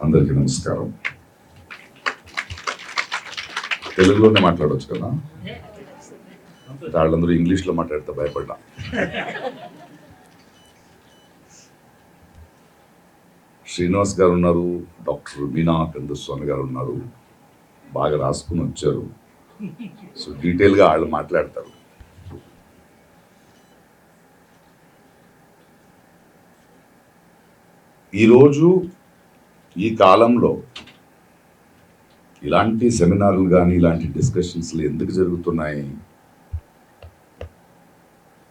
అందరికీ నమస్కారం. తెలుగులోనే మాట్లాడవచ్చు కదా, వాళ్ళందరూ ఇంగ్లీష్లో మాట్లాడితే భయపడ్డా. శ్రీనివాస్ గారు ఉన్నారు, డాక్టర్ మీనా కందుస్వామి గారు ఉన్నారు, బాగా రాసుకుని వచ్చారు. సో డీటెయిల్గా వాళ్ళు మాట్లాడతారు. ఈరోజు ఈ కాలంలో ఇలాంటి సెమినార్లు కానీ ఇలాంటి డిస్కషన్స్లు ఎందుకు జరుగుతున్నాయి?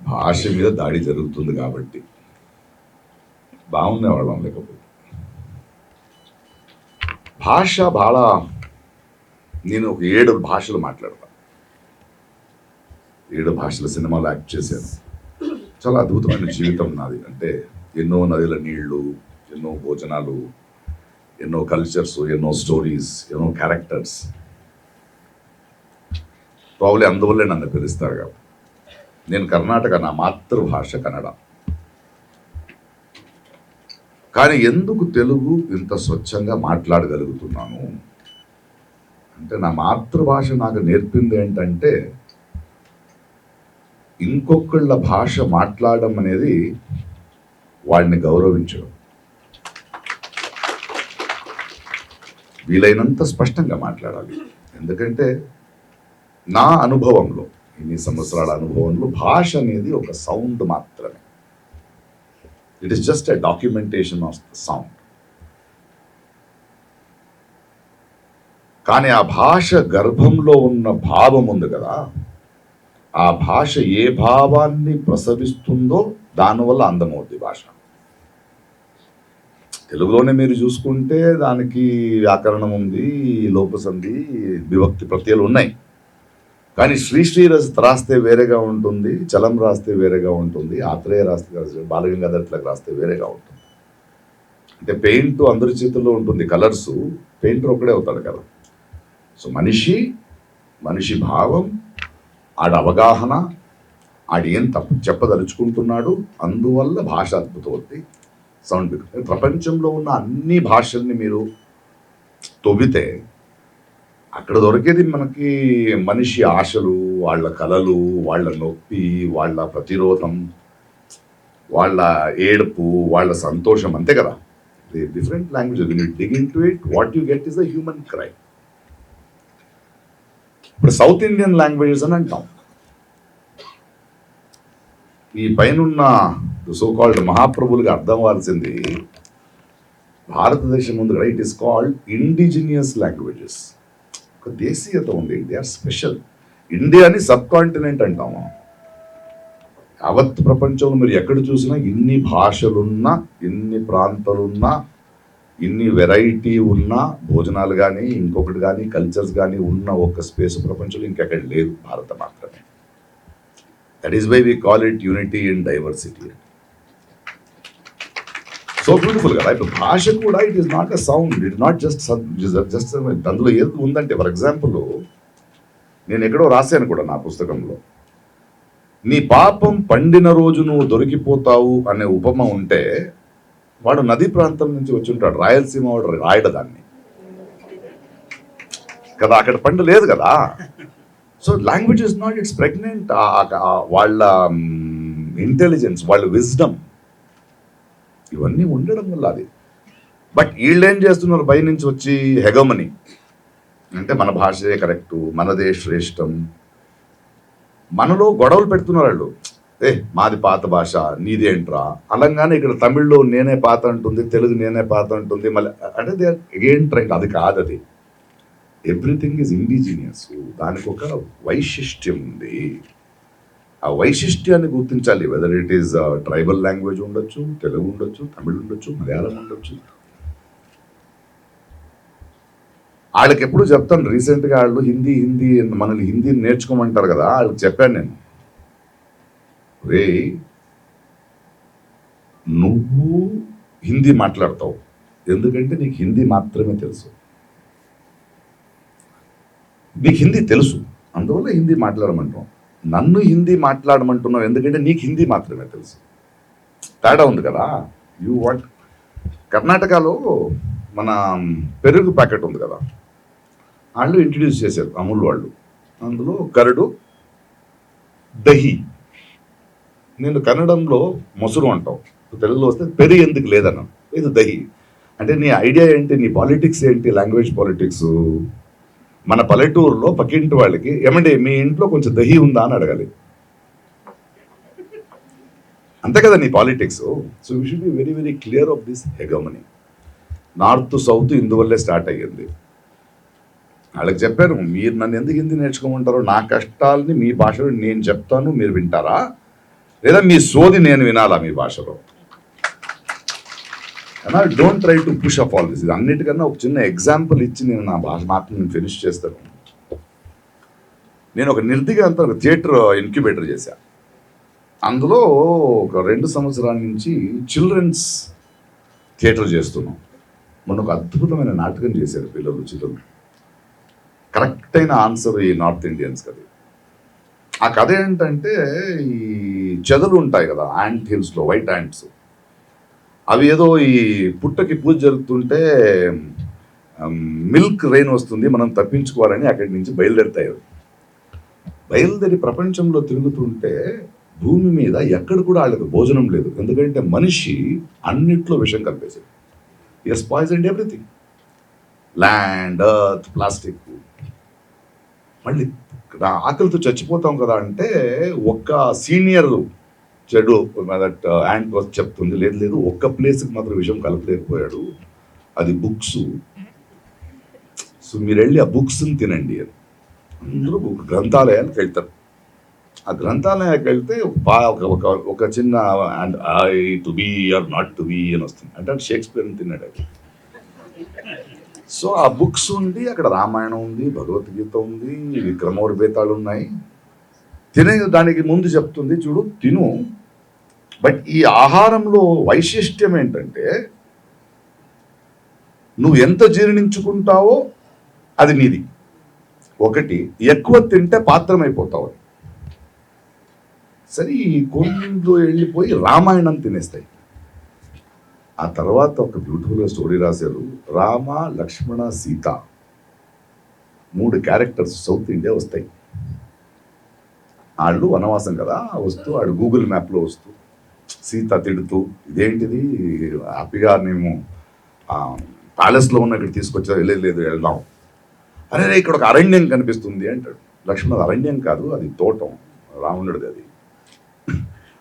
భాష మీద దాడి జరుగుతుంది కాబట్టి. బాగుండేవాళ్ళం లేకపోతే. భాష బాగా, నేను ఒక 7 భాషలు మాట్లాడతాను, 7 భాషల సినిమాలు యాక్ట్ చేశాను. చాలా అద్భుతమైన జీవితం నాది. అంటే ఎన్నో నదుల నీళ్లు, ఎన్నో భోజనాలు, ఎన్నో కల్చర్స్, ఎన్నో స్టోరీస్, ఎన్నో క్యారెక్టర్స్. ప్రాబ్లీ అందువల్లే నన్ను పిలుస్తారు కాబట్టి. నేను కర్ణాటక, నా మాతృభాష కన్నడ. కానీ ఎందుకు తెలుగు ఇంత స్వచ్ఛంగా మాట్లాడగలుగుతున్నాను అంటే, నా మాతృభాష నాకు నేర్పింది ఏంటంటే, ఇంకొకళ్ళ భాష మాట్లాడడం అనేది వాడిని గౌరవించడం. వీలైనంత స్పష్టంగా మాట్లాడాలి. ఎందుకంటే నా అనుభవంలో, ఇన్ని సంవత్సరాల అనుభవంలో, భాష అనేది ఒక సౌండ్ మాత్రమే. It is just a documentation of the sound. కానీ ఆ భాష గర్భంలో ఉన్న భావం ఉంది కదా, ఆ భాష ఏ భావాన్ని ప్రసవిస్తుందో దానివల్ల అందమవుద్ది భాష. తెలుగులోనే మీరు చూసుకుంటే దానికి వ్యాకరణం ఉంది, లోపసంధి, విభక్తి ప్రత్యయాలు ఉన్నాయి. కానీ శ్రీ రాస్తే వేరేగా ఉంటుంది, చలం రాస్తే వేరేగా ఉంటుంది, ఆత్రేయ రాస్తే, బాలగంగాధర తిలక్ రాస్తే వేరేగా ఉంటుంది. అంటే పెయింట్ అందరి చేతుల్లో ఉంటుంది, కలర్స్, పెయింటర్ ఒకడే అవుతాడు కదా. సో మనిషి భావం, ఆడ అవగాహన, ఆడు ఏం తప్పు చెప్పదలుచుకుంటున్నాడు, అందువల్ల భాష అద్భుతం అవుతుంది. సౌండ్. ప్రపంచంలో ఉన్న అన్ని భాషల్ని మీరు తవ్వితే అక్కడ దొరికేది మనకి మనిషి ఆశలు, వాళ్ళ కలలు, వాళ్ళ నొప్పి, వాళ్ళ ప్రతిరోధం, వాళ్ళ ఏడుపు, వాళ్ళ సంతోషం, అంతే కదా. Different language. when you dig into it, what you get is a human cry. ఇప్పుడు సౌత్ ఇండియన్ లాంగ్వేజెస్ అని అంటాం. ఈ పైనున్న సో కాల్డ్ మహాప్రభులుగా అర్థం అవ్వాల్సింది భారతదేశం ఉంది కదా, it is called indigenous languages. ఒక దేశీయత ఉంది, దే ఆర్ స్పెషల్. ఇండియాని సబ్ కాంటినెంట్ అంటాము. యావత్ ప్రపంచంలో మీరు ఎక్కడ చూసినా ఇన్ని భాషలున్నా, ఇన్ని ప్రాంతాలున్నా, ఇన్ని వెరైటీ ఉన్న భోజనాలు కానీ, ఇంకొకటి కానీ, కల్చర్స్ కానీ ఉన్న ఒక స్పేస్ ప్రపంచంలో ఇంకెక్కడ లేదు, భారత మాత్రమే. That is why we call it unity in diversity. So beautiful కదా. ఇప్పుడు భాష కూడా it is not a sound, it not just అందులో ఏది ఉందంటే, ఫర్ ఎగ్జాంపుల్ నేను ఎక్కడో రాశాను కూడా నా పుస్తకంలో, నీ పాపం పండిన రోజు నువ్వు దొరికిపోతావు అనే ఉపమ ఉంటే, వాడు నదీ ప్రాంతం నుంచి వచ్చి ఉంటాడు, రాయలసీమ వాడు రాయడు దాన్ని కదా, అక్కడ పండు లేదు కదా. So language is not, it's pregnant. వాళ్ళ ఇంటెలిజెన్స్, వాళ్ళ విజ్డమ్, ఇవన్నీ ఉండడం వల్ల అది. బట్ వీళ్ళు ఏం చేస్తున్నారు, పై నుంచి వచ్చి హెగమని అంటే మన భాషే కరెక్టు, మనదే శ్రేష్టం, మనలో గొడవలు పెడుతున్నారు వాళ్ళు. మాది పాత భాష, నీదేంట్రా అనగానే ఇక్కడ తమిళ్లో నేనే పాత అంటుంది, తెలుగు నేనే పాత అంటుంది. మళ్ళీ అంటే దే ఆర్ అగైన్ ట్రైంగ్. అది కాదు, అది ఎవ్రీథింగ్ ఈజ్ ఇండిజినియస్. దానికి ఒక వైశిష్ట్యం ఉంది. ఆ వైశిష్ట్యాన్ని గుర్తించాలి. Whether it is tribal language ఉండొచ్చు, తెలుగు ఉండొచ్చు, తమిళ్ ఉండొచ్చు, మలయాళం ఉండొచ్చు. వాళ్ళకి ఎప్పుడు చెప్తాను, రీసెంట్గా వాళ్ళు హిందీ మనల్ని హిందీ నేర్చుకోమంటారు కదా, వాళ్ళకి చెప్పాను నేను, రే నువ్వు హిందీ మాట్లాడతావు ఎందుకంటే నీకు హిందీ మాత్రమే తెలుసు, నీకు హిందీ తెలుసు, అందువల్ల హిందీ మాట్లాడమంటాం. నన్ను హిందీ మాట్లాడమంటున్నావు ఎందుకంటే నీకు హిందీ మాత్రమే తెలుసు. తేడా ఉంది కదా. You want. కర్ణాటకలో మన పెరుగు ప్యాకెట్ ఉంది కదా, వాళ్ళు ఇంట్రడ్యూస్ చేశారు అమూల్ వాళ్ళు. అందులో కరడు, దహి. నేను కన్నడంలో మొసరు అంటాం, తెలుగులో వస్తే పెరుగు ఎందుకు లేదన్నా, లేదు దహి. అంటే నీ ఐడియా ఏంటి, నీ పాలిటిక్స్ ఏంటి, లాంగ్వేజ్ పాలిటిక్స్. మన పల్లెటూరులో పక్కింటి వాళ్ళకి ఏమండి మీ ఇంట్లో కొంచెం దహి ఉందా అని అడగాలి, అంతే కదా నీ politics. So you should be very very clear of this hegemony. North south ఇందువల్లే స్టార్ట్ అయ్యింది. వాళ్ళకి చెప్పాను, మీరు నన్ను ఎందుకు హిందీ నేర్చుకోమంటారో, నా కష్టాలని మీ భాషలో నేను చెప్తాను, మీరు వింటారా, లేదా మీ సోది నేను వినాలా మీ భాషలో. Don't try to push up all this. ఇది అన్నిటికన్నా ఒక చిన్న ఎగ్జాంపుల్ ఇచ్చి నేను నా భాష మాత్రం నేను ఫినిష్ చేస్తాను. నేను ఒక నిర్దిగా అంతా ఒక థియేటర్ ఇన్క్యుబేటర్ చేశాను. అందులో ఒక 2 సంవత్సరాల నుంచి చిల్డ్రన్స్ థియేటర్ చేస్తున్నాం. మొన్న ఒక అద్భుతమైన నాటకం చేశారు పిల్లలు, చిల్డ్రన్. కరెక్ట్ అయిన ఆన్సర్ ఈ నార్త్ ఇండియన్స్ కది. ఆ కథ ఏంటంటే, ఈ చెదలు ఉంటాయి కదా యాంట్ హిల్స్లో, వైట్ యాంట్స్. అవి ఏదో ఈ పుట్టకి పూజ జరుగుతుంటే మిల్క్ రెయిన్ వస్తుంది, మనం తప్పించుకోవాలని అక్కడి నుంచి బయలుదేరుతాయి. బయలుదేరి ప్రపంచంలో తిరుగుతుంటే భూమి మీద ఎక్కడ కూడా వాళ్ళకి భోజనం లేదు. ఎందుకంటే మనిషి అన్నిట్లో విషం కలిపేసాడు. Yes poison everything, land, earth, plastic. మళ్ళీ ఆకలితో చచ్చిపోతాం కదా అంటే ఒక్క సీనియర్ చెడు దట్ యాంట్ వచ్చి చెప్తుంది, లేదు లేదు ఒక్క ప్లేస్కి మాత్రం విషయం కలపలేకపోయాడు, అది బుక్స్. సో మీరు వెళ్ళి ఆ బుక్స్ని తినండి అని. అందరూ గ్రంథాలయానికి వెళ్తారు. ఆ గ్రంథాలయానికి వెళ్తే ఒక చిన్న ఐ to be or not to be అని వస్తుంది. అంటే షేక్స్పియర్ని తిన్నాడు అది. సో ఆ బుక్స్ ఉండి అక్కడ రామాయణం ఉంది, భగవద్గీత ఉంది, విక్రమోర్వేతాలు ఉన్నాయి. తినే దానికి ముందు చెప్తుంది, చూడు తిను, బట్ ఈ ఆహారంలో వైశిష్ట్యం ఏంటంటే నువ్వు ఎంత జీర్ణించుకుంటావో అది నీది. ఒకటి, ఎక్కువ తింటే పాత్రమైపోతావు. సరే ఈ కొందు వెళ్ళిపోయి రామాయణం తినేస్తాయి. ఆ తర్వాత ఒక బ్యూటిఫుల్గా స్టోరీ రాశారు. రామ, లక్ష్మణ, సీత 3 క్యారెక్టర్స్ సౌత్ ఇండియా వస్తాయి. వాళ్ళు వనవాసం కదా, వస్తూ వాడు గూగుల్ మ్యాప్లో వస్తూ సీత తిడుతూ, ఇదేంటిది హ్యాపీగా మేము ప్యాలెస్లో ఉన్న ఇక్కడ తీసుకొచ్చారు, లేదు వెళ్దాం. అరే ఇక్కడ ఒక అరణ్యం కనిపిస్తుంది అంటాడు. లక్ష్మణుడు అరణ్యం కాదు, అది తోటం, రావణుడిది అది.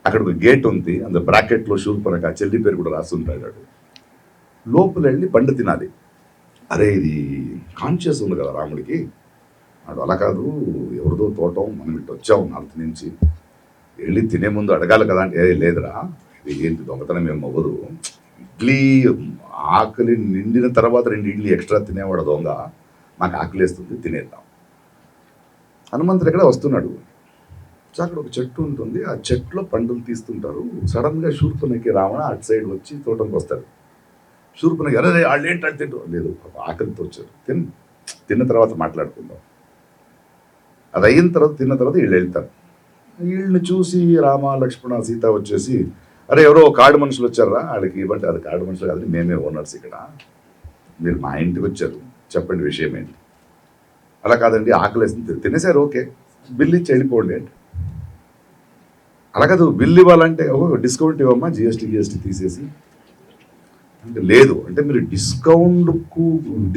అక్కడ ఒక గేట్ ఉంది, అందులో బ్రాకెట్లో శూర్పణఖ చెల్లి పేరు కూడా రాసి ఉంటాడు. లోపల వెళ్ళి పండు తినాలి. అరే ఇది కాన్షియస్ ఉంది కదా రాముడికి, వాడు అలా కాదు, ఎవరిదో తోటం, మనం ఇటు వచ్చాము నార్త్ నుంచి, వెళ్ళి తినే ముందు అడగాలి కదా అంటే, లేదురా ఇది ఏంటి దొంగతనం ఏం అవ్వదు, ఇడ్లీ ఆకలి నిండిన తర్వాత 2 ఇడ్లీ ఎక్స్ట్రా తినేవాడు దొంగ, మాకు ఆకలి వేస్తుంది తినేద్దాం. హనుమంతుడు ఎక్కడ వస్తున్నాడు, సో అక్కడ ఒక చెట్టు ఉంటుంది, ఆ చెట్టులో పండులు తీస్తుంటారు. సడన్గా శూర్పణఖి రావణ అటు సైడ్ వచ్చి తోటంకి వస్తాడు. శూర్పణఖి అరే వాళ్ళు ఏంటంటే తింటూ, లేదు ఆకలితో వచ్చారు, తిన్న తర్వాత మాట్లాడుకుందాం. అది అయిన తర్వాత తిన్న తర్వాత వీళ్ళు వెళ్తారు. వీళ్ళని చూసి రామ, లక్ష్మణ, సీత వచ్చేసి, అరే ఎవరో కాడు మనుషులు వచ్చారా వాళ్ళకి ఇవ్వండి. అది కాడు మనుషులు కాదు, మేమే ఓనర్స్ ఇక్కడ, మీరు మా ఇంటికి వచ్చారు, చెప్పండి విషయం ఏంటి. అలా కాదండి ఆకలేస్తుంది, తినేసారు, ఓకే బిల్ ఇచ్చి వెళ్ళిపోండి అంటే. అలా కాదు, బిల్ ఇవ్వాలంటే డిస్కౌంట్ ఇవ్వమ్మా, జిఎస్టీ తీసేసి అంటే. లేదు అంటే మీరు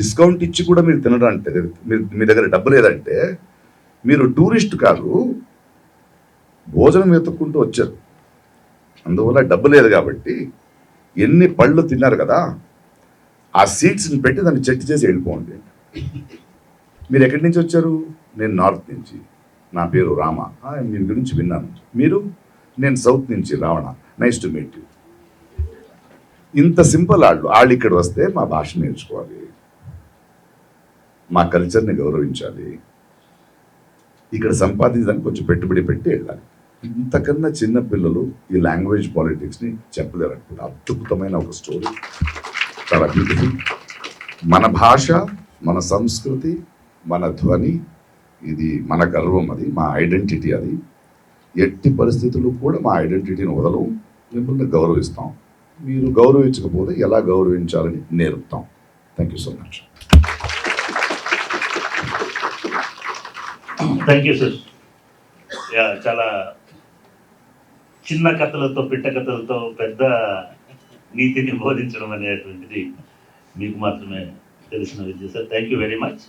డిస్కౌంట్ ఇచ్చి కూడా మీరు తినడం అంటే, మీ దగ్గర డబ్బు లేదంటే మీరు టూరిస్ట్ కాదు, భోజనం వెతుక్కుంటూ వచ్చారు, అందువల్ల డబ్బు లేదు కాబట్టి ఎన్ని పళ్ళు తిన్నారు కదా, ఆ సీడ్స్ని పెట్టి దాన్ని చెట్టు చేసి వెళ్ళిపోండి. మీరు ఎక్కడి నుంచి వచ్చారు, నేను నార్త్ నుంచి, నా పేరు రామ, మీ గురించి విన్నాను. మీరు, నేను సౌత్ నుంచి Ravana, nice to meet you. ఇంత సింపుల్. వాళ్ళు ఇక్కడ వస్తే మా భాష నేర్చుకోవాలి, మా కల్చర్ని గౌరవించాలి, ఇక్కడ సంపాదించడానికి కొంచెం పెట్టుబడి పెట్టి వెళ్ళాలి. ఇంతకన్నా చిన్న పిల్లలు ఈ లాంగ్వేజ్ పాలిటిక్స్ని చెప్పలేరు అనుకుంటే. అద్భుతమైన ఒక స్టోరీ, చాలా బ్యూటిఫుల్. మన భాష, మన సంస్కృతి, మన ధ్వని, ఇది మన గర్వం, అది మా ఐడెంటిటీ. అది ఎట్టి పరిస్థితుల్లో కూడా మా ఐడెంటిటీని వదలవు, మిమ్మల్ని గౌరవిస్తాం. మీరు గౌరవించకపోతే ఎలా గౌరవించాలని నేర్పుతాం. Thank you so much. Thank you sir. చాలా చిన్న కథలతో పిట్ట కథలతో పెద్ద నీతిని బోధించడం అనేటువంటిది మీకు మాత్రమే తెలిసిన విద్య sir. Thank you very much.